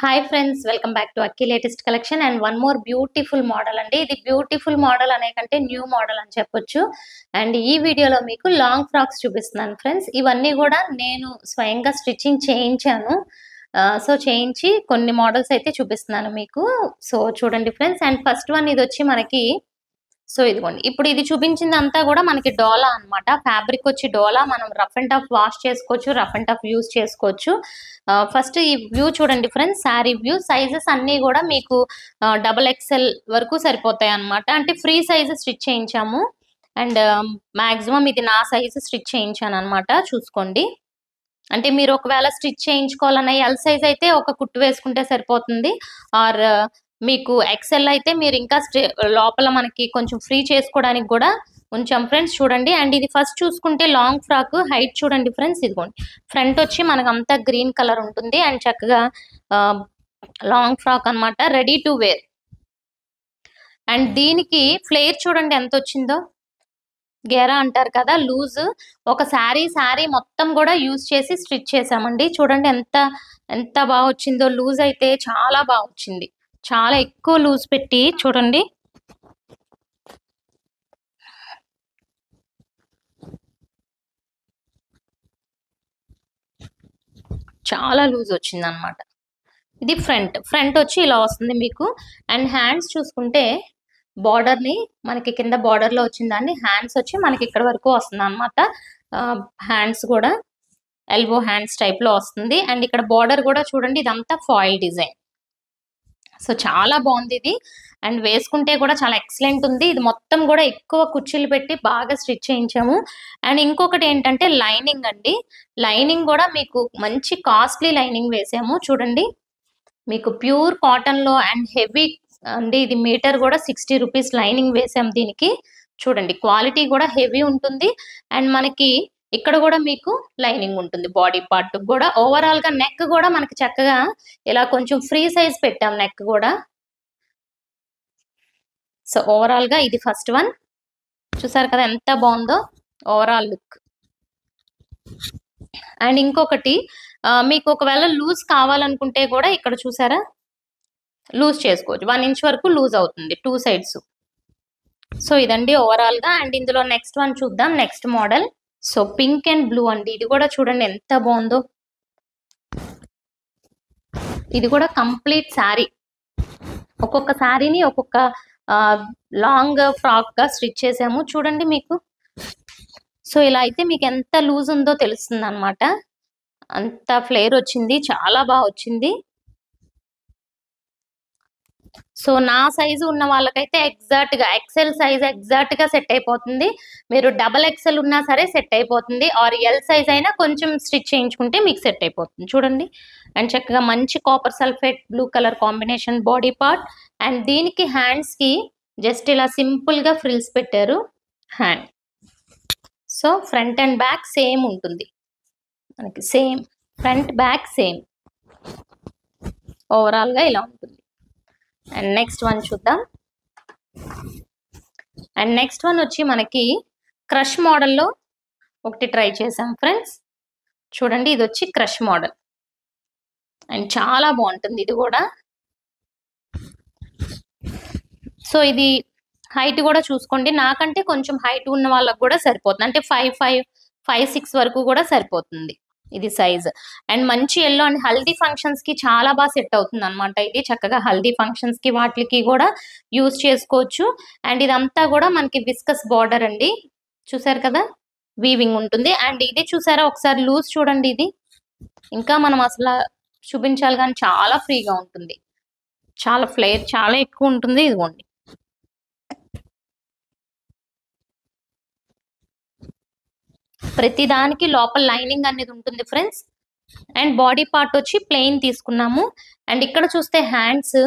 Hi friends, welcome back to Akki latest collection and one more beautiful model అండి. ఇది beautiful model అనే కంటే new model అని చెప్పొచ్చు. అండ్ ఈ వీడియోలో మీకు లాంగ్ ఫ్రాక్స్ చూపిస్తున్నాను ఫ్రెండ్స్. ఇవన్నీ కూడా నేను స్వయంగా స్టిచ్చింగ్ చేయించాను. సో చేయించి కొన్ని మోడల్స్ అయితే చూపిస్తున్నాను మీకు. సో చూడండి ఫ్రెండ్స్. అండ్ ఫస్ట్ వన్ ఇది వచ్చి మనకి, సో ఇదిగోండి, ఇప్పుడు ఇది చూపించిందంతా కూడా మనకి డోలా అన్నమాట. ఫ్యాబ్రిక్ వచ్చి డోలా. మనం రఫ్ అండ్ టఫ్ వాష్ చేసుకోవచ్చు, రఫ్ అండ్ టఫ్ యూజ్ చేసుకోవచ్చు. ఫస్ట్ ఈ వ్యూ చూడండి ఫ్రెండ్స్, శారీ వ్యూ. సైజెస్ అన్నీ కూడా మీకు XXL వరకు సరిపోతాయి అన్నమాట. అంటే ఫ్రీ సైజ్ స్టిచ్ చేయించాము. అండ్ మాక్సిమం ఇది నా సైజు స్టిచ్ చేయించాను అనమాట. చూసుకోండి. అంటే మీరు ఒకవేళ స్టిచ్ చేయించుకోవాలన్న ఎల్ సైజ్ అయితే ఒక కుట్టు వేసుకుంటే సరిపోతుంది. ఆర్ మీకు ఎక్సెల్ అయితే మీరు ఇంకా లోపల మనకి కొంచెం ఫ్రీ చేసుకోవడానికి కూడా ఉంచాం ఫ్రెండ్స్. చూడండి. అండ్ ఇది ఫస్ట్ చూసుకుంటే లాంగ్ ఫ్రాక్ హైట్ చూడండి ఫ్రెండ్స్. ఇదిగోండి, ఫ్రంట్ వచ్చి మనకు అంతా గ్రీన్ కలర్ ఉంటుంది. అండ్ చక్కగా లాంగ్ ఫ్రాక్ అన్నమాట, రెడీ టు వేర్. అండ్ దీనికి ఫ్లేర్ చూడండి ఎంత వచ్చిందో. గేరా అంటారు కదా, లూజ్. ఒక శారీ మొత్తం కూడా యూజ్ చేసి స్టిచ్ చేసామండి. చూడండి ఎంత ఎంత బాగా వచ్చిందో. లూజ్ అయితే చాలా బాగా వచ్చింది. చాలా ఎక్కువ లూజ్ పెట్టి చూడండి. చాలా లూజ్ వచ్చింది అనమాట. ఇది ఫ్రంట్ వచ్చి ఇలా వస్తుంది మీకు. అండ్ హ్యాండ్స్ చూసుకుంటే బార్డర్ని మనకి కింద బార్డర్లో వచ్చిందండి. హ్యాండ్స్ వచ్చి మనకి ఇక్కడ వరకు వస్తుంది అనమాట. హ్యాండ్స్ కూడా ఎల్బో హ్యాండ్స్ టైప్లో వస్తుంది. అండ్ ఇక్కడ బార్డర్ కూడా చూడండి, ఇదంతా ఫాయిల్ డిజైన్. సో చాలా బాగుంది ఇది. అండ్ వేసుకుంటే కూడా చాలా ఎక్సలెంట్ ఉంది. ఇది మొత్తం కూడా ఎక్కువ కుర్చీలు పెట్టి బాగా స్టిచ్ చేయించాము. అండ్ ఇంకొకటి ఏంటంటే లైనింగ్ అండి. లైనింగ్ కూడా మీకు మంచి కాస్ట్లీ లైనింగ్ వేసాము. చూడండి, మీకు ప్యూర్ కాటన్లో అండ్ హెవీ అండి. ఇది మీటర్ కూడా 60 రూపీస్ లైనింగ్ వేసాం దీనికి. చూడండి, క్వాలిటీ కూడా హెవీ ఉంటుంది. అండ్ మనకి ఇక్కడ కూడా మీకు లైనింగ్ ఉంటుంది బాడీ పార్ట్ కూడా. ఓవరాల్ గా నెక్ కూడా మనకి చక్కగా ఇలా కొంచెం ఫ్రీ సైజ్ పెట్టాం నెక్ కూడా. సో ఓవరాల్ గా ఇది ఫస్ట్ వన్. చూసారు కదా ఎంత బాగుందో ఓవరాల్ లుక్. అండ్ ఇంకొకటి, మీకు ఒకవేళ లూజ్ కావాలనుకుంటే కూడా ఇక్కడ చూసారా, లూజ్ చేసుకోవచ్చు. 1 ఇంచ్ వరకు లూజ్ అవుతుంది 2 సైడ్స్. సో ఇదండి ఓవరాల్ గా. అండ్ ఇందులో నెక్స్ట్ వన్ చూద్దాం, next model. So pink and blue అండి. ఇది కూడా చూడండి ఎంత బాగుందో. ఇది కూడా కంప్లీట్ శారీ. ఒక్కొక్క శారీని ఒక్కొక్క లాంగ్ ఫ్రాక్ గా స్టిచ్ చేసాము. చూడండి మీకు. సో ఇలా అయితే మీకు ఎంత లూజ్ ఉందో తెలుస్తుంది అనమాట. అంత ఫ్లేర్ వచ్చింది, చాలా బాగా వచ్చింది. సో నా సైజు ఉన్న వాళ్ళకైతే ఎగ్జాక్ట్ గా ఎక్సెల్ సైజ్ ఎగ్జాక్ట్ గా సెట్ అయిపోతుంది. మీరు XXL ఉన్నా సరే సెట్ అయిపోతుంది. ఆర్ ఎల్ సైజ్ అయినా కొంచెం స్టిచ్ చేయించుకుంటే మీకు సెట్ అయిపోతుంది. చూడండి. అండ్ చక్కగా మంచి copper sulphate blue colour combination body part. And దీనికి హ్యాండ్స్ కి జస్ట్ ఇలా సింపుల్ గా ఫ్రిల్స్ పెట్టారు hand. So front and back same ఉంటుంది మనకి. Same front back same. Overall గా ఇలా ఉంటుంది. అండ్ నెక్స్ట్ వన్ చూద్దాం. అండ్ నెక్స్ట్ వన్ వచ్చి మనకి క్రష్ మోడల్లో ఒకటి ట్రై చేసాం ఫ్రెండ్స్. చూడండి, ఇది వచ్చి క్రష్ మోడల్. అండ్ చాలా బాగుంటుంది ఇది కూడా. సో ఇది హైట్ కూడా చూసుకోండి. నాకంటే కొంచెం హైట్ ఉన్న వాళ్ళకి కూడా సరిపోతుంది. అంటే 5'6" వరకు కూడా సరిపోతుంది ఇది సైజ్. అండ్ మంచి ఎల్లో. అండ్ హల్దీ ఫంక్షన్స్ కి చాలా బాగా సెట్ అవుతుంది అనమాట. ఇది చక్కగా హల్దీ ఫంక్షన్స్ కి వాటికి కూడా యూజ్ చేసుకోవచ్చు. అండ్ ఇదంతా కూడా మనకి విస్కస్ బార్డర్ అండి. చూసారు కదా, వీవింగ్ ఉంటుంది. అండ్ ఇది చూసారా ఒకసారి లూజ్ చూడండి. ఇది ఇంకా మనం అసలు చూపించాలి కానీ చాలా ఫ్రీగా ఉంటుంది. చాలా ఫ్లేర్ చాలా ఎక్కువ ఉంటుంది. ఇదిగోండి, ప్రతి దానికి లోపల లైనింగ్ అనేది ఉంటుంది ఫ్రెండ్స్. అండ్ బాడీ పార్ట్ వచ్చి ప్లెయిన్ తీసుకున్నాము. అండ్ ఇక్కడ చూస్తే హ్యాండ్స్,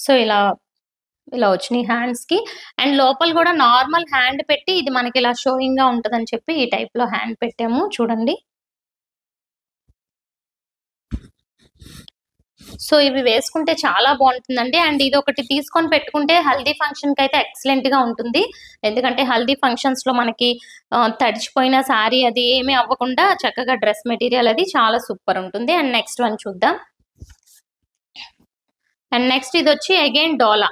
సో ఇలా ఇలా వచ్చినాయి హ్యాండ్స్ కి. అండ్ లోపల కూడా నార్మల్ హ్యాండ్ పెట్టి ఇది మనకి ఇలా షోయింగ్ గా ఉంటుందని చెప్పి ఈ టైప్ లో హ్యాండ్ పెట్టాము. చూడండి. సో ఇవి వేసుకుంటే చాలా బాగుంటుందండి. అండ్ ఇది ఒకటి తీసుకొని పెట్టుకుంటే హల్దీ ఫంక్షన్కి అయితే ఎక్సలెంట్ గా ఉంటుంది. ఎందుకంటే హల్దీ ఫంక్షన్స్ లో మనకి తడిచిపోయిన శారీ అది ఏమీ అవ్వకుండా చక్కగా డ్రెస్ మెటీరియల్ అది చాలా సూపర్ ఉంటుంది. అండ్ నెక్స్ట్ వన్ చూద్దాం. అండ్ నెక్స్ట్ ఇది వచ్చి again dola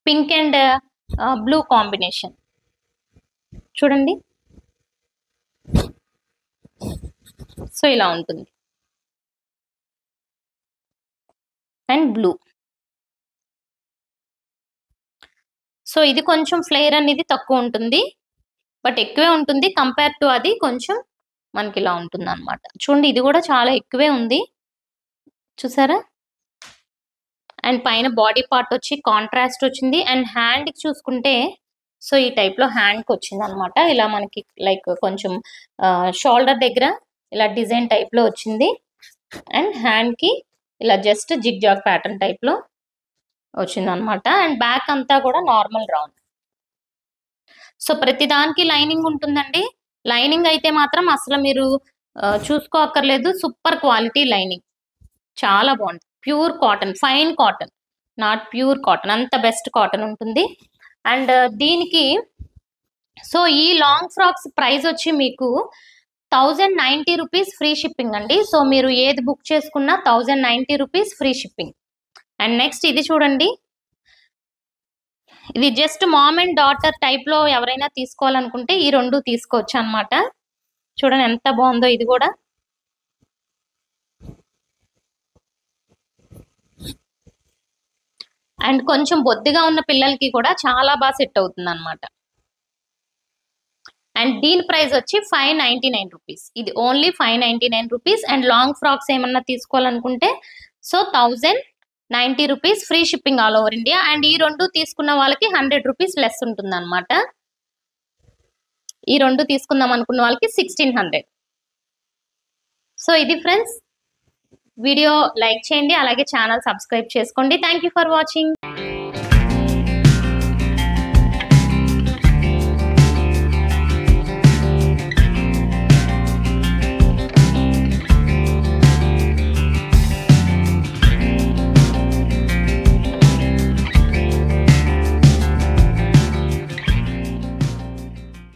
pink and blue combination చూడండి. సో ఇలా ఉంటుంది అండ్ బ్లూ. సో ఇది కొంచెం ఫ్లేర్ అనేది తక్కువ ఉంటుంది, బట్ ఎక్కువే ఉంటుంది కంపేర్ టు అది. కొంచెం మనకి ఇలా ఉంటుంది అనమాట. చూడండి ఇది కూడా చాలా ఎక్కువే ఉంది, చూసారా. అండ్ పైన బాడీ పార్ట్ వచ్చి కాంట్రాస్ట్ వచ్చింది. అండ్ హ్యాండ్ కి చూసుకుంటే సో ఈ టైప్ లో హ్యాండ్ కి వచ్చింది అనమాట. ఇలా మనకి లైక్ కొంచెం షోల్డర్ దగ్గర ఇలా డిజైన్ టైప్ లో వచ్చింది. అండ్ హ్యాండ్ కి ఇలా just zig zag pattern type లో వచ్చింది అనమాట. అండ్ బ్యాక్ అంతా కూడా నార్మల్ రౌండ్. సో ప్రతి దానికి లైనింగ్ ఉంటుందండి. లైనింగ్ అయితే మాత్రం అసలు మీరు చూసుకోక్కర్లేదు. సూపర్ క్వాలిటీ లైనింగ్, చాలా బాగుంది. Pure cotton, fine cotton, not pure cotton, అంత బెస్ట్ కాటన్ ఉంటుంది. అండ్ దీనికి సో ఈ లాంగ్ ఫ్రాక్స్ ప్రైస్ వచ్చి మీకు 1090 రూపీస్ ఫ్రీ షిప్పింగ్ అండి. సో మీరు ఏది బుక్ చేసుకున్నా 1090 rupees free shipping. And next ఇది చూడండి. ఇది just mom and daughter type లో ఎవరైనా తీసుకోవాలనుకుంటే ఈ రెండు తీసుకోవచ్చు అనమాట. చూడండి ఎంత బాగుందో ఇది కూడా. అండ్ కొంచెం బొద్దుగా ఉన్న పిల్లలకి కూడా చాలా బాగా సెట్ అవుతుంది అనమాట. అండ్ దీని ప్రైస్ వచ్చి 599 రూపీస్. ఇది only 599 rupees. And long frocks ఏమన్నా తీసుకోవాలనుకుంటే so 1090 rupees free shipping all over India. And ఈ రెండు తీసుకున్న వాళ్ళకి 100 రూపీస్ లెస్ ఉంటుంది అనమాట. ఈ రెండు తీసుకుందాం అనుకున్న వాళ్ళకి 1600. సో ఇది ఫ్రెండ్స్, వీడియో లైక్ చేయండి, అలాగే ఛానల్ సబ్స్క్రైబ్ చేసుకోండి. Thank you for watching.